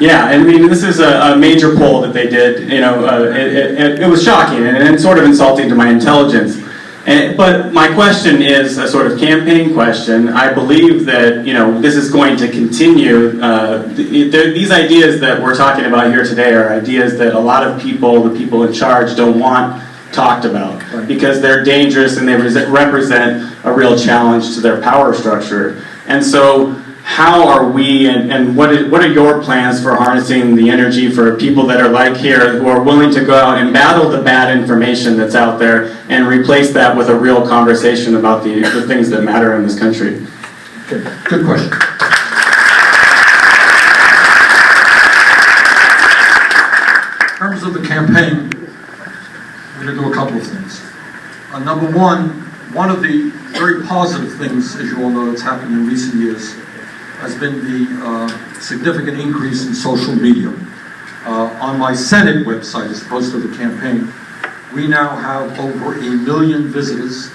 Yeah, I mean, this is a major poll that they did. You know, it was shocking and sort of insulting to my intelligence. But my question is a sort of campaign question. I believe that, you know, this is going to continue. These ideas that we're talking about here today are ideas that a lot of people, the people in charge, don't want talked about because they're dangerous and they represent a real challenge to their power structure. And so how are we and what are your plans for harnessing the energy for people that are like here, who are willing to go out and battle the bad information that's out there and replace that with a real conversation about the things that matter in this country? Good question. In terms of the campaign, we're going to do a couple of things. Number one of the very positive things, as you all know, that's happened in recent years has been the significant increase in social media. On my Senate website, as opposed to the campaign, we now have over 1 million visitors,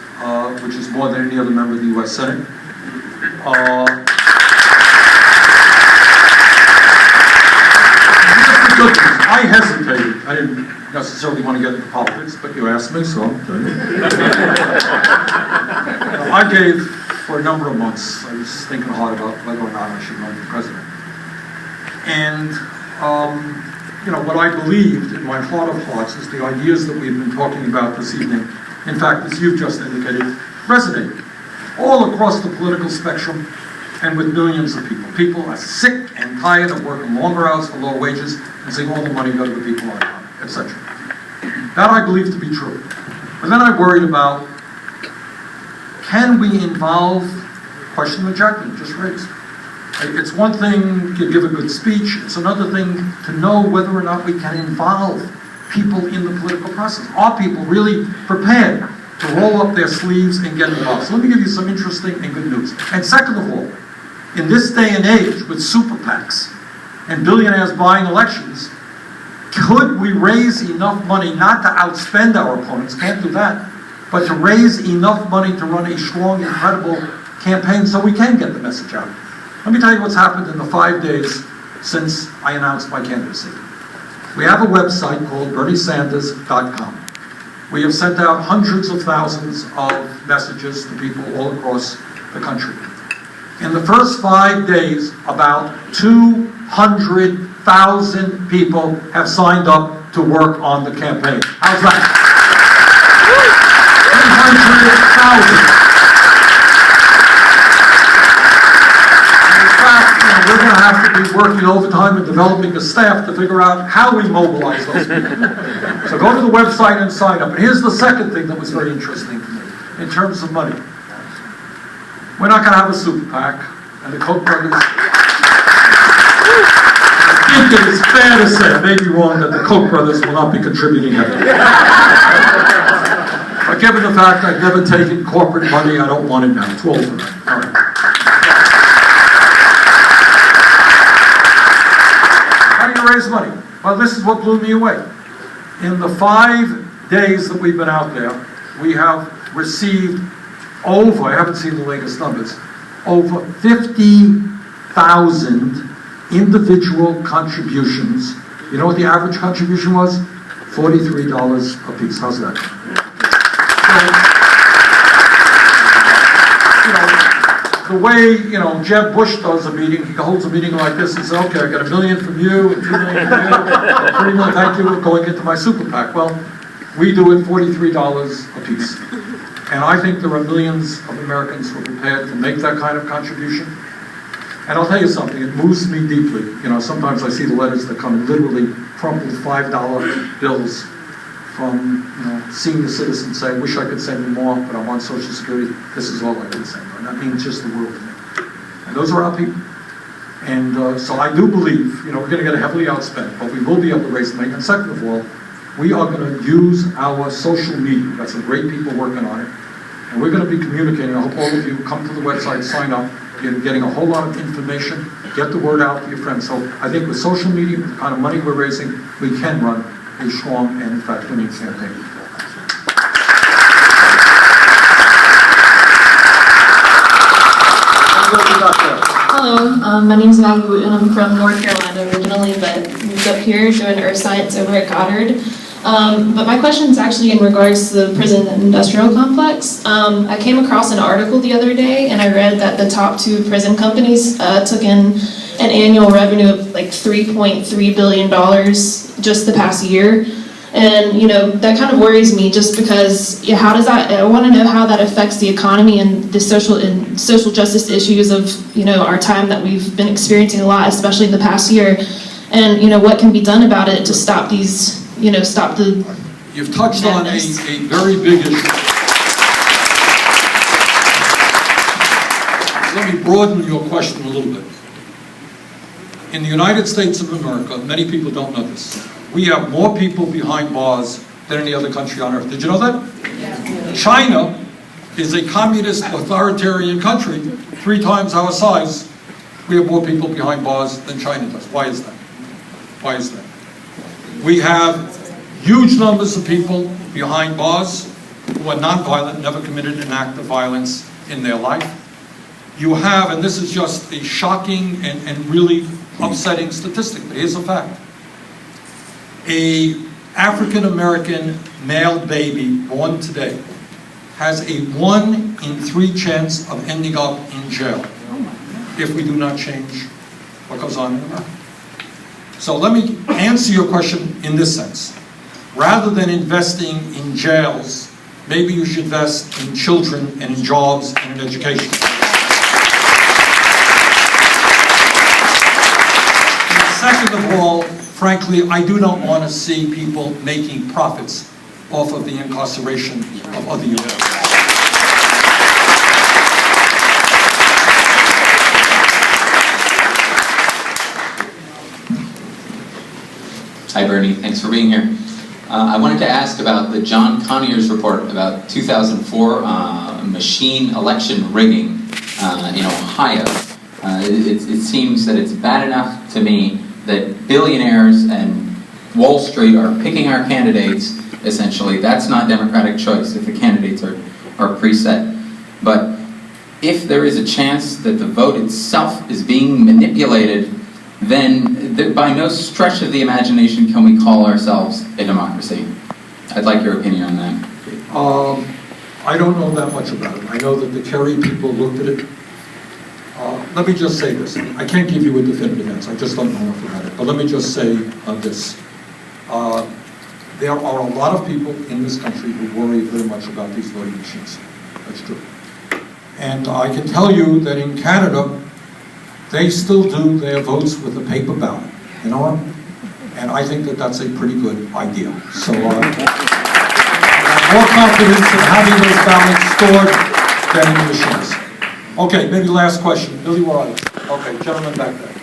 which is more than any other member of the U.S. Senate. I hesitated. I didn't necessarily want to get into politics, but you asked me, so I'm doing it. I gave, for a number of months, I was thinking hard about whether or not I should run for president. And, what I believed in my heart of hearts is the ideas that we've been talking about this evening, in fact, as you've just indicated, resonate all across the political spectrum and with millions of people. People are sick and tired of working longer hours for lower wages and seeing all the money go to the people on top, etc. That I believe to be true. But then I worried about, can we involve, question that Jacqueline just raised. It's one thing to give a good speech, it's another thing to know whether or not we can involve people in the political process. Are people really prepared to roll up their sleeves and get involved? So let me give you some interesting and good news. And second of all, in this day and age with super PACs and billionaires buying elections, could we raise enough money not to outspend our opponents, can't do that, but to raise enough money to run a strong, incredible campaign so we can get the message out? Let me tell you what's happened in the 5 days since I announced my candidacy. We have a website called BernieSanders.com. We have sent out hundreds of thousands of messages to people all across the country. In the first 5 days, about 200,000 people have signed up to work on the campaign. How's that? 200,000. We're going to have to be working overtime and developing a staff to figure out how we mobilize those people. So go to the website and sign up. And here's the second thing that was very interesting to me in terms of money. We're not going to have a super PAC, and the Koch brothers. I think it is fair to say, I may be wrong, that the Koch brothers will not be contributing heavily. But given the fact I've never taken corporate money, I don't want it now. It's all for them. All right. Raise money. Well, this is what blew me away. In the 5 days that we've been out there, we have received over, I haven't seen the latest numbers, over 50,000 individual contributions. You know what the average contribution was? $43 a piece. How's that? So, the way, Jeb Bush does a meeting, he holds a meeting like this and says, okay, I got $1 million from you and $2 million from you, $3 million, thank you, going into my super PAC. Well, we do it $43 a piece. And I think there are millions of Americans who are prepared to make that kind of contribution. And I'll tell you something, it moves me deeply. Sometimes I see the letters that come in literally crumpled $5 bills from senior citizens saying, wish I could send you more, but I'm on Social Security. This is all I can send. And that means just the world to me. And those are our people. And so I do believe, we're going to get heavily outspent, but we will be able to raise the money. And second of all, we are going to use our social media. We've got some great people working on it. And we're going to be communicating. I hope all of you come to the website, sign up. You're getting a whole lot of information. Get the word out to your friends. So I think with social media, with the kind of money we're raising, we can run a strong and, in fact, winning campaign. Hello, my name is Maggie and I'm from North Carolina originally, but moved up here doing earth science over at Goddard. But my question is actually in regards to the prison and industrial complex. I came across an article the other day and I read that the top 2 prison companies took in an annual revenue of like $3.3 billion just the past year. And, that kind of worries me just because, how does that, I want to know how that affects the economy and the social justice issues of, our time that we've been experiencing a lot, especially in the past year. And, what can be done about it to stop these, stop the... You've touched on a very big issue. Let me broaden your question a little bit. In the United States of America, many people don't know this, we have more people behind bars than any other country on earth. Did you know that? Yes. China is a communist authoritarian country, 3 times our size. We have more people behind bars than China does. Why is that? Why is that? We have huge numbers of people behind bars who are nonviolent, never committed an act of violence in their life. You have, and this is just a shocking and really upsetting statistic, but here's a fact. An African-American male baby born today has a 1 in 3 chance of ending up in jail if we do not change what goes on in America. So let me answer your question in this sense. Rather than investing in jails, maybe you should invest in children and in jobs and in education. Second of all, frankly, I do not want to see people making profits off of the incarceration of other youth. Hi Bernie, thanks for being here. I wanted to ask about the John Conyers report about 2004 machine election rigging in Ohio. It seems that it's bad enough to me that billionaires and Wall Street are picking our candidates, essentially. That's not democratic choice if the candidates are preset. But if there is a chance that the vote itself is being manipulated, then by no stretch of the imagination can we call ourselves a democracy. I'd like your opinion on that. I don't know that much about it. I know that the Kerry people looked at it. Let me just say this. I can't give you a definitive answer. I just don't know enough about it. But let me just say this. There are a lot of people in this country who worry very much about these voting machines. That's true. And I can tell you that in Canada, they still do their votes with a paper ballot. You know what? And I think that that's a pretty good idea. So I have more confidence in having those ballots stored than in the machines. Okay, maybe last question. Billy, where are you? Okay, gentleman back there.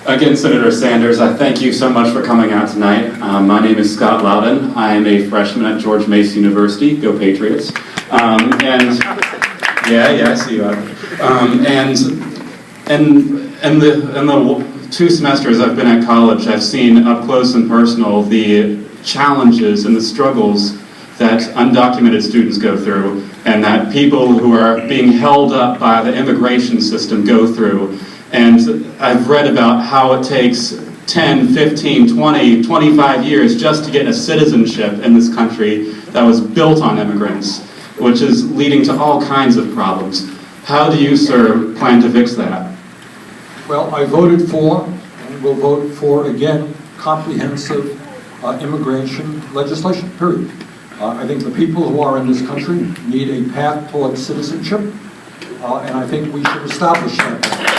Again, Senator Sanders, I thank you so much for coming out tonight. My name is Scott Loudon. I am a freshman at George Mason University. Go Patriots. I see you. And the 2 semesters I've been at college, I've seen up close and personal the challenges and the struggles that undocumented students go through, and that people who are being held up by the immigration system go through. And I've read about how it takes 10, 15, 20, 25 years just to get a citizenship in this country that was built on immigrants, which is leading to all kinds of problems. How do you, sir, plan to fix that? Well, I voted for, and will vote for again, comprehensive immigration legislation, period. I think the people who are in this country need a path towards citizenship, and I think we should establish that path.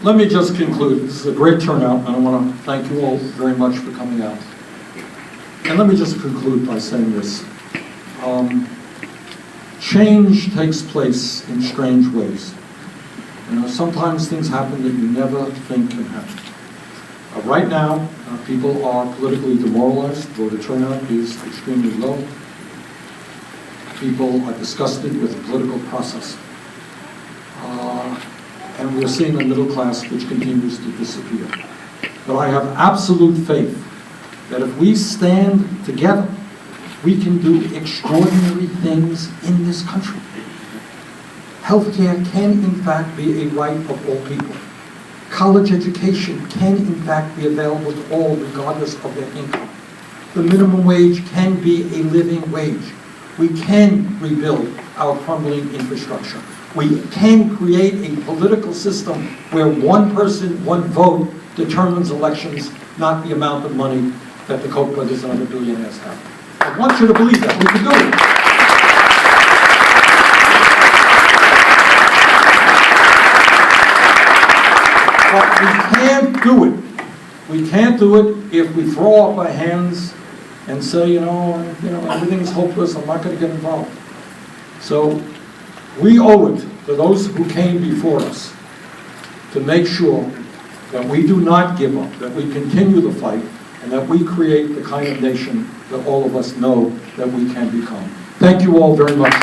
Let me just conclude. This is a great turnout, and I want to thank you all very much for coming out. And let me just conclude by saying this. Change takes place in strange ways. Sometimes things happen that you never think can happen. Right now, people are politically demoralized. Voter turnout is extremely low. People are disgusted with the political process. And we're seeing a middle class which continues to disappear. But I have absolute faith that if we stand together, we can do extraordinary things in this country. Healthcare can, in fact, be a right of all people. College education can, in fact, be available to all, regardless of their income. The minimum wage can be a living wage. We can rebuild our crumbling infrastructure. We can create a political system where one person, one vote determines elections, not the amount of money that the Koch brothers and other billionaires have. I want you to believe that. We can do it. But we can't do it. We can't do it if we throw up our hands and say, you know, everything's hopeless, I'm not going to get involved. So we owe it to those who came before us to make sure that we do not give up, that we continue the fight, and that we create the kind of nation that all of us know that we can become. Thank you all very much.